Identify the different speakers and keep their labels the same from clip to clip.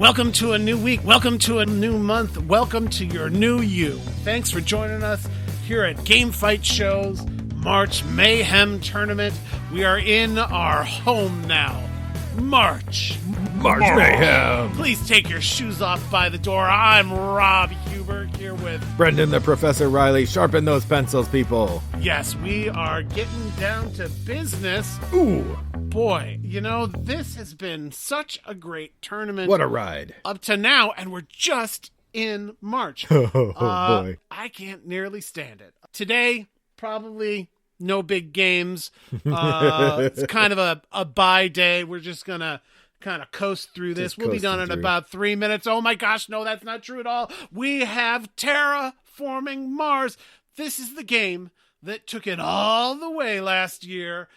Speaker 1: Welcome to a new week. Welcome to a new month. Welcome to your new you. Thanks for joining us here at Game Fight Show's March Mayhem Tournament. We are in our home now. March
Speaker 2: Mayhem.
Speaker 1: Please take your shoes off by the door. I'm Rob Hubert here with
Speaker 2: Brendan the Professor Riley. Sharpen those pencils, people.
Speaker 1: Yes, we are getting down to business.
Speaker 2: Ooh.
Speaker 1: Boy, you know, this has been such a great tournament.
Speaker 2: What a ride.
Speaker 1: Up to now, and we're just in March.
Speaker 2: Boy.
Speaker 1: I can't nearly stand it. Today, probably no big games. It's kind of a bye day. We're just going to kind of coast through this. We'll be done in about 3 minutes. Oh my gosh, no, that's not true at all. We have Terraforming Mars. This is the game that took it all the way last year.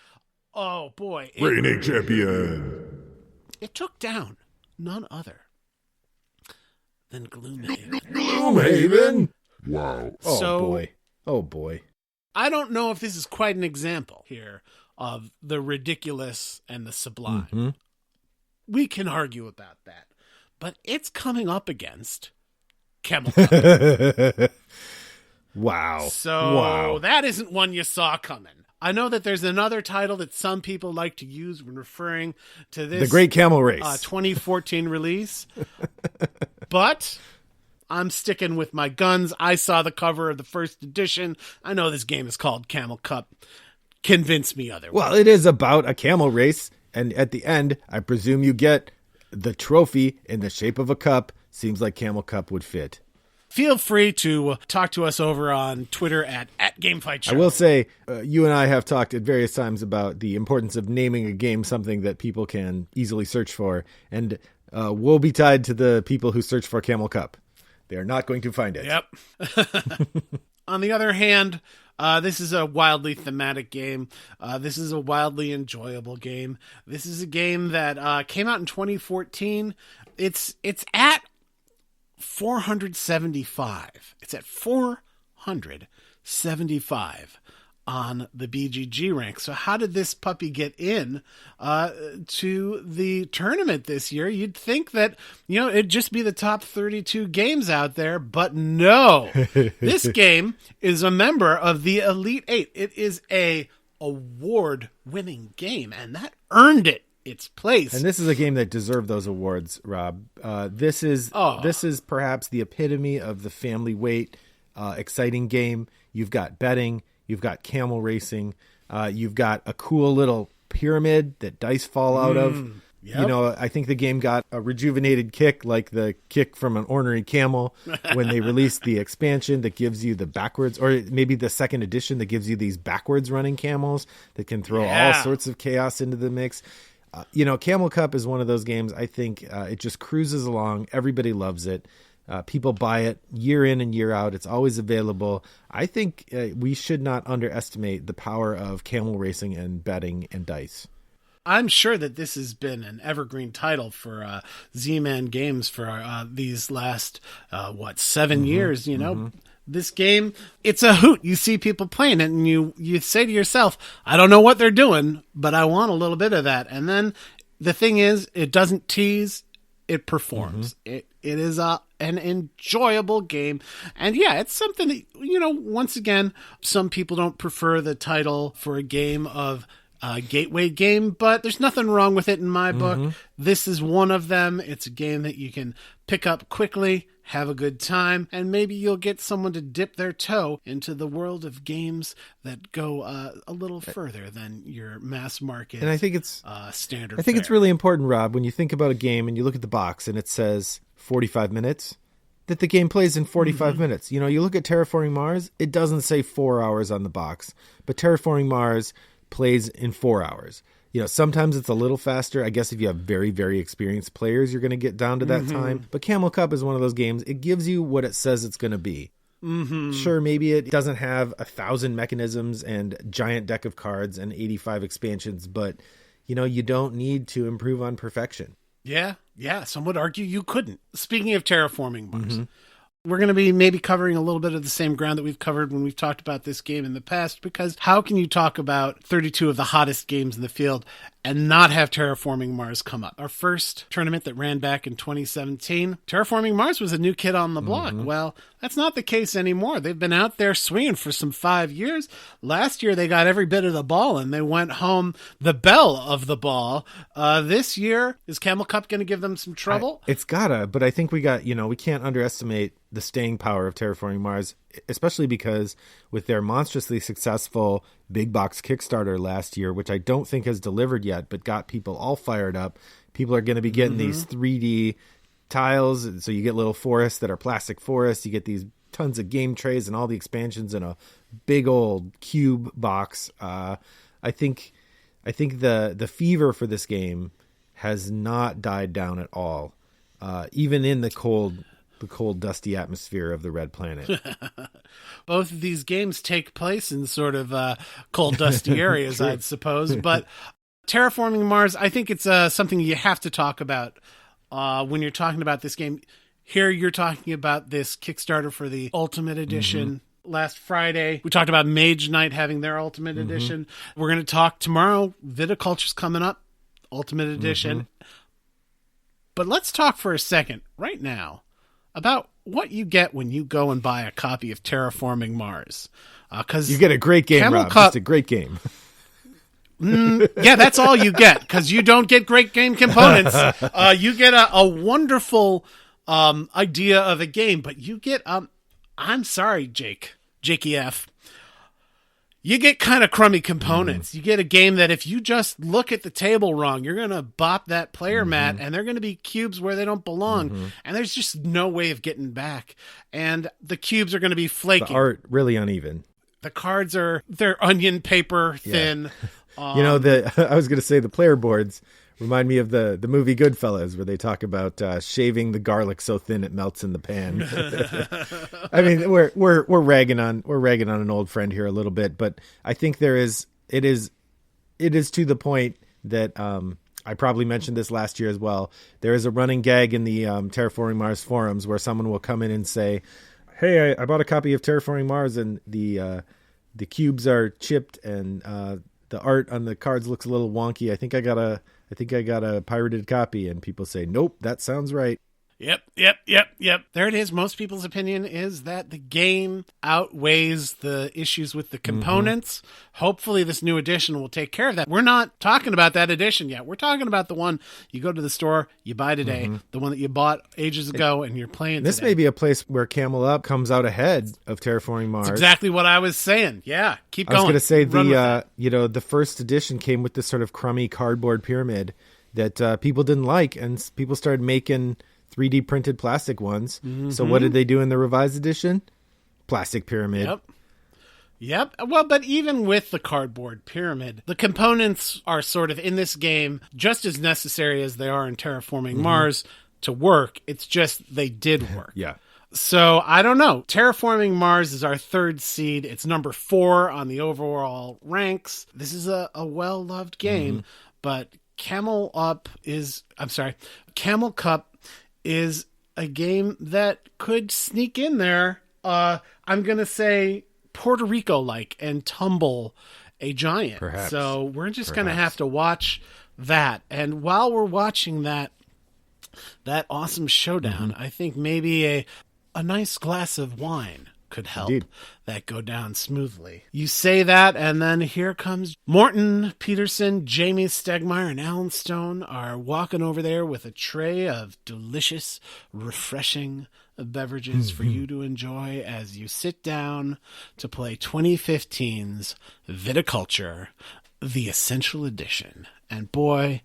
Speaker 1: Oh boy.
Speaker 2: Reigning champion.
Speaker 1: It took down none other than Gloomhaven.
Speaker 2: Gloomhaven? Wow. Oh boy.
Speaker 1: I don't know if this is quite an example here of the ridiculous and the sublime.
Speaker 2: Mm-hmm.
Speaker 1: We can argue about that. But it's coming up against Camel.
Speaker 2: Wow.
Speaker 1: So that isn't one you saw coming. I know that there's another title that some people like to use when referring to this.
Speaker 2: The Great Camel Race.
Speaker 1: 2014 release. But I'm sticking with my guns. I saw the cover of the first edition. I know this game is called Camel Cup. Convince me otherwise.
Speaker 2: Well, it is about a camel race. And at the end, I presume you get the trophy in the shape of a cup. Seems like Camel Cup would fit.
Speaker 1: Feel free to talk to us over on Twitter at GameFightShow.
Speaker 2: I will say, you and I have talked at various times about the importance of naming a game something that people can easily search for. And we'll be tied to the people who search for Camel Cup. They are not going to find it.
Speaker 1: Yep. On the other hand, this is a wildly thematic game. This is a wildly enjoyable game. This is a game that came out in 2014. It's at 475. It's at 475 on the BGG rank. So how did this puppy get in to the tournament this year? You'd think that, you know, it'd just be the top 32 games out there, but no. This game is a member of the Elite Eight. It is a award-winning game, and that earned it its place.
Speaker 2: And this is a game that deserved those awards, Rob. This is perhaps the epitome of the family weight, exciting game. You've got betting, you've got camel racing, you've got a cool little pyramid that dice fall out of. Yep. You know, I think the game got a rejuvenated kick, like the kick from an ornery camel when they released the expansion that gives you the backwards, or maybe the second edition that gives you these backwards running camels that can throw all sorts of chaos into the mix. You know, Camel Cup is one of those games, I think it just cruises along. Everybody loves it. People buy it year in and year out. It's always available. I think we should not underestimate the power of camel racing and betting and dice.
Speaker 1: I'm sure that this has been an evergreen title for Z-Man Games for these last, 7 years, you know? Mm-hmm. This game, it's a hoot. You see people playing it and you say to yourself, I don't know what they're doing, but I want a little bit of that. And then the thing is, it doesn't tease, it performs. Mm-hmm. It is an enjoyable game. And yeah, it's something that, you know, once again, some people don't prefer the title for a game of gateway game, but there's nothing wrong with it in my book. This is one of them. It's a game that you can pick up quickly, have a good time, and maybe you'll get someone to dip their toe into the world of games that go a little further than your mass market. And I think it's standard.
Speaker 2: I think it's really important, Rob, when you think about a game and you look at the box and it says 45 minutes, that the game plays in 45 minutes. You know, you look at Terraforming Mars, it doesn't say 4 hours on the box, but Terraforming Mars plays in 4 hours. You know, sometimes it's a little faster. I guess if you have very, very experienced players, you're going to get down to that time. But Camel Cup is one of those games. It gives you what it says it's going to be. Sure, maybe it doesn't have 1,000 mechanisms and giant deck of cards and 85 expansions, but, you know, you don't need to improve on perfection.
Speaker 1: Yeah. Some would argue you couldn't. Speaking of Terraforming Mars, we're going to be maybe covering a little bit of the same ground that we've covered when we've talked about this game in the past, because how can you talk about 32 of the hottest games in the field and not have Terraforming Mars come up. Our first tournament that ran back in 2017, Terraforming Mars was a new kid on the block. Well, that's not the case anymore. They've been out there swinging for some 5 years. Last year, they got every bit of the ball, and they went home the belle of the ball. This year, is Camel Cup going to give them some trouble?
Speaker 2: It's gotta, but I think we can't underestimate the staying power of Terraforming Mars, especially because with their monstrously successful big box Kickstarter last year, which I don't think has delivered yet, but got people all fired up. People are going to be getting these 3D tiles, and so you get little forests that are plastic forests. You get these tons of game trays and all the expansions in a big old cube box. I think the fever for this game has not died down at all, even in the cold, dusty atmosphere of the Red Planet.
Speaker 1: Both of these games take place in sort of cold, dusty areas, I'd suppose. But Terraforming Mars, I think it's something you have to talk about when you're talking about this game. Here you're talking about this Kickstarter for the Ultimate Edition. Last Friday, we talked about Mage Knight having their Ultimate Edition. We're going to talk tomorrow. Viticulture's coming up, Ultimate Edition. But let's talk for a second, right now, about what you get when you go and buy a copy of Terraforming Mars. Because
Speaker 2: you get a great game, Rob. Just a great game.
Speaker 1: Yeah, that's all you get, because you don't get great game components. You get a wonderful idea of a game, but you get... I'm sorry, Jakey F. You get kind of crummy components. You get a game that if you just look at the table wrong, you're going to bop that player mat, and they're going to be cubes where they don't belong. And there's just no way of getting back. And the cubes are going to be flaky.
Speaker 2: The art really uneven.
Speaker 1: The cards they're onion paper thin.
Speaker 2: Yeah. I was going to say the player boards remind me of the movie Goodfellas, where they talk about shaving the garlic so thin it melts in the pan. I mean, we're ragging on an old friend here a little bit, but I think it is to the point that I probably mentioned this last year as well. There is a running gag in the Terraforming Mars forums where someone will come in and say, "Hey, I bought a copy of Terraforming Mars, and the cubes are chipped, and the art on the cards looks a little wonky. I think I got a pirated copy." And people say, "Nope, that sounds right."
Speaker 1: Yep. There it is. Most people's opinion is that the game outweighs the issues with the components. Hopefully this new edition will take care of that. We're not talking about that edition yet. We're talking about the one you go to the store, you buy today, the one that you bought ages ago, and you're playing
Speaker 2: This
Speaker 1: today.
Speaker 2: may be a place where Camel Up comes out ahead of Terraforming Mars.
Speaker 1: That's exactly what I was saying. Yeah, keep going.
Speaker 2: I was going to say the first edition came with this sort of crummy cardboard pyramid that people didn't like, and people started making 3D printed plastic ones. So what did they do in the revised edition? Plastic pyramid.
Speaker 1: Yep. Well, but even with the cardboard pyramid, the components are sort of in this game just as necessary as they are in Terraforming Mars to work. It's just they did work.
Speaker 2: Yeah.
Speaker 1: So I don't know. Terraforming Mars is our third seed. It's number 4 on the overall ranks. This is a well-loved game, but Camel Cup is is a game that could sneak in there. I'm going to say Puerto Rico-like and tumble a giant.
Speaker 2: Perhaps.
Speaker 1: So we're just going to have to watch that. And while we're watching that awesome showdown, I think maybe a nice glass of wine could help that go down smoothly. You say that, and then here comes Morton Peterson, Jamie Stegmeyer, and Alan Stone are walking over there with a tray of delicious, refreshing beverages for you to enjoy as you sit down to play 2015's Viticulture, the Essential Edition. And boy,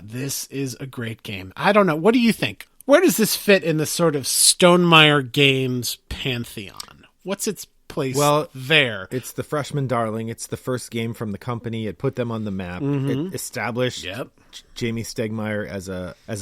Speaker 1: this is a great game. I don't know. What do you think? Where does this fit in the sort of Stonemaier Games pantheon? What's its place there?
Speaker 2: It's the freshman darling. It's the first game from the company. It put them on the map. It established Jamie Stegmeyer as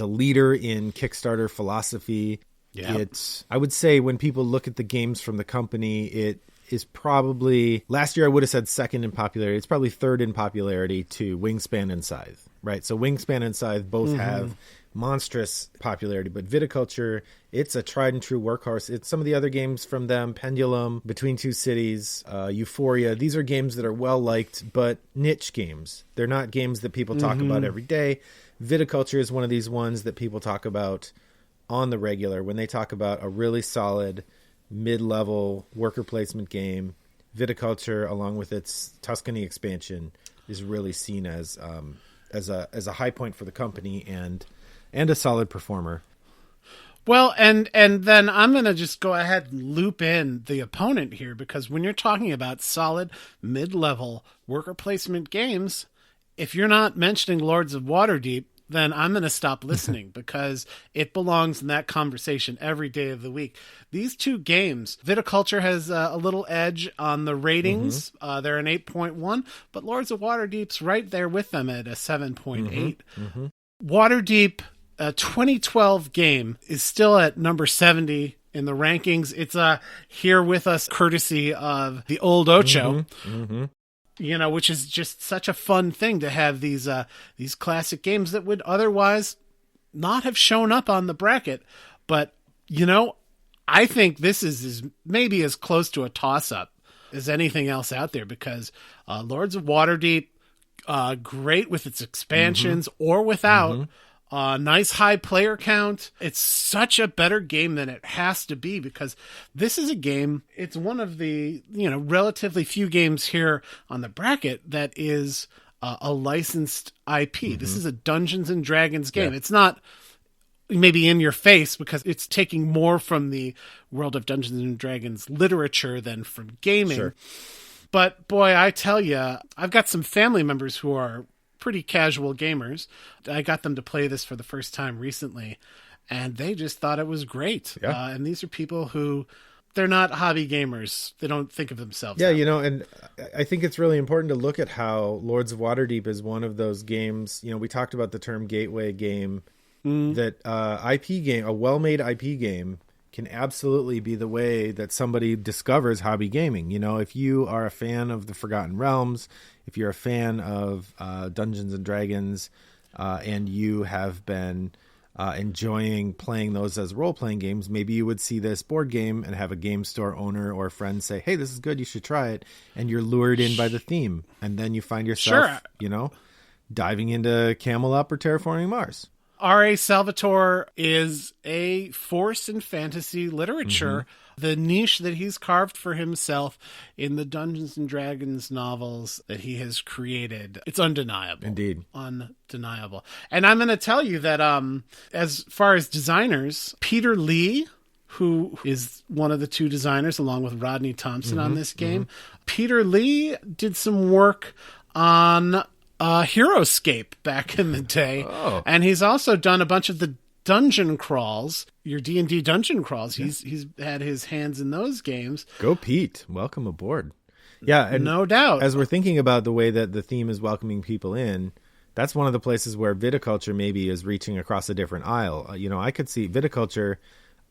Speaker 2: a leader in Kickstarter philosophy. I would say when people look at the games from the company, it is probably, last year I would have said second in popularity. It's probably third in popularity to Wingspan and Scythe. right? So Wingspan and Scythe both have monstrous popularity, but Viticulture, it's a tried and true workhorse. It's some of the other games from them, Pendulum, Between Two Cities, Euphoria. These are games that are well liked, but niche games. They're not games that people talk about every day. Viticulture is one of these ones that people talk about on the regular. When they talk about a really solid mid-level worker placement game, Viticulture, along with its Tuscany expansion, is really seen as a high point for the company and a solid performer.
Speaker 1: Well, and then I'm going to just go ahead and loop in the opponent here, because when you're talking about solid mid-level worker placement games, if you're not mentioning Lords of Waterdeep, then I'm going to stop listening because it belongs in that conversation every day of the week. These two games, Viticulture has a little edge on the ratings. They're an 8.1, but Lords of Waterdeep's right there with them at a 7.8. Waterdeep, a 2012 game, is still at number 70 in the rankings. It's here with us courtesy of the old Ocho. You know, which is just such a fun thing to have these classic games that would otherwise not have shown up on the bracket. But, you know, I think this is maybe as close to a toss-up as anything else out there, because Lords of Waterdeep, great with its expansions or without, nice high player count. It's such a better game than it has to be, because this is a game, it's one of the, you know, relatively few games here on the bracket that is a licensed IP. This is a Dungeons and Dragons game. It's not maybe in your face because it's taking more from the world of Dungeons and Dragons literature than from gaming.
Speaker 2: Sure.
Speaker 1: But boy, I tell you, I've got some family members who are pretty casual gamers. I got them to play this for the first time recently, and they just thought it was great. And these are people who, they're not hobby gamers. They don't think of themselves that
Speaker 2: you know, and I think it's really important to look at how Lords of Waterdeep is one of those games. You know, we talked about the term gateway game, that IP game, a well-made IP game, can absolutely be the way that somebody discovers hobby gaming. You know, if you are a fan of the Forgotten Realms, if you're a fan of Dungeons and Dragons, and you have been enjoying playing those as role-playing games, maybe you would see this board game and have a game store owner or friend say, hey, this is good, you should try it. And you're lured in by the theme. And then you find yourself, you know, diving into Camel Up or Terraforming Mars.
Speaker 1: R.A. Salvatore is a force in fantasy literature. The niche that he's carved for himself in the Dungeons and Dragons novels that he has created, it's undeniable.
Speaker 2: Indeed.
Speaker 1: Undeniable. And I'm going to tell you that as far as designers, Peter Lee, who is one of the two designers along with Rodney Thompson on this game, Peter Lee did some work on HeroScape back in the day. And he's also done a bunch of the dungeon crawls, your D&D dungeon crawls. He's had his hands in those games.
Speaker 2: Go Pete. Welcome aboard. Yeah, and
Speaker 1: no doubt.
Speaker 2: As we're thinking about the way that the theme is welcoming people in, that's one of the places where Viticulture maybe is reaching across a different aisle. You know, I could see Viticulture.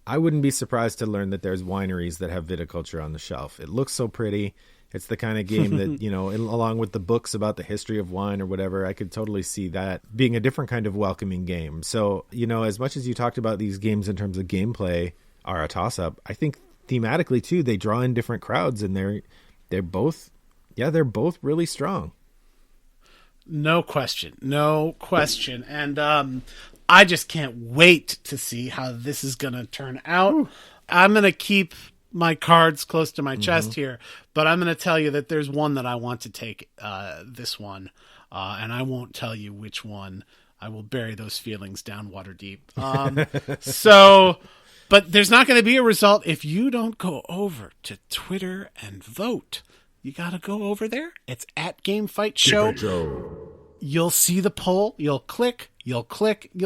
Speaker 2: I wouldn't be surprised to learn that there's wineries that have Viticulture on the shelf. It looks so pretty. It's the kind of game that, you know, along with the books about the history of wine or whatever, I could totally see that being a different kind of welcoming game. So, you know, as much as you talked about these games in terms of gameplay are a toss-up, I think thematically, too, they draw in different crowds, and they're both really strong.
Speaker 1: No question. And I just can't wait to see how this is going to turn out. Ooh. I'm going to keep my cards close to my chest here, but I'm going to tell you that there's one that I want to take, this one, and I won't tell you which one. I will bury those feelings down water deep. But there's not going to be a result if you don't go over to Twitter and vote. You got to go over there. It's at Game Fight Show. You'll see the poll. You'll click. You'll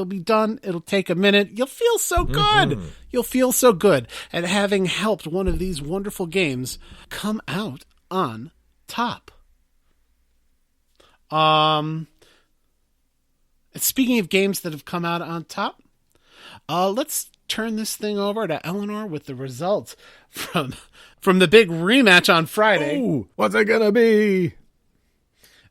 Speaker 1: be done. It'll take a minute. You'll feel so good. You'll feel so good at having helped one of these wonderful games come out on top. Speaking of games that have come out on top, let's turn this thing over to Eleanor with the results from the big rematch on Friday.
Speaker 2: Ooh, what's it gonna be?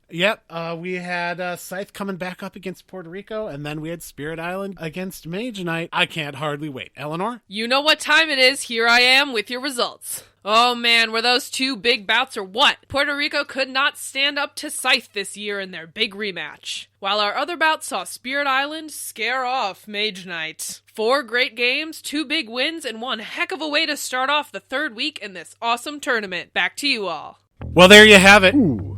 Speaker 1: Yep, we had Scythe coming back up against Puerto Rico, and then we had Spirit Island against Mage Knight. I can't hardly wait. Eleanor?
Speaker 3: You know what time it is. Here I am with your results. Oh man, were those two big bouts or what? Puerto Rico could not stand up to Scythe this year in their big rematch, while our other bout saw Spirit Island scare off Mage Knight. 4 great games, 2 big wins, and one heck of a way to start off the 3rd week in this awesome tournament. Back to you all.
Speaker 1: Well, there you have it.
Speaker 2: Ooh.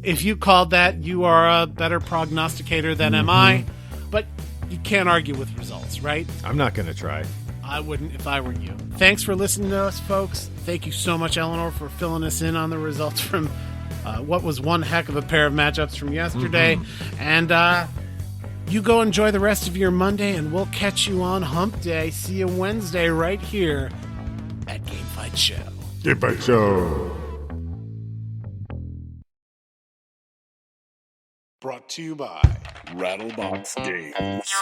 Speaker 1: If you called that, you are a better prognosticator than am I, but you can't argue with results, right?
Speaker 2: I'm not going to try.
Speaker 1: I wouldn't if I were you. Thanks for listening to us, folks. Thank you so much, Eleanor, for filling us in on the results from what was one heck of a pair of matchups from yesterday. And you go enjoy the rest of your Monday, and we'll catch you on Hump Day. See you Wednesday right here at Gamefight Show.
Speaker 2: Gamefight Show.
Speaker 1: Brought to you by
Speaker 4: Rattlebox Games.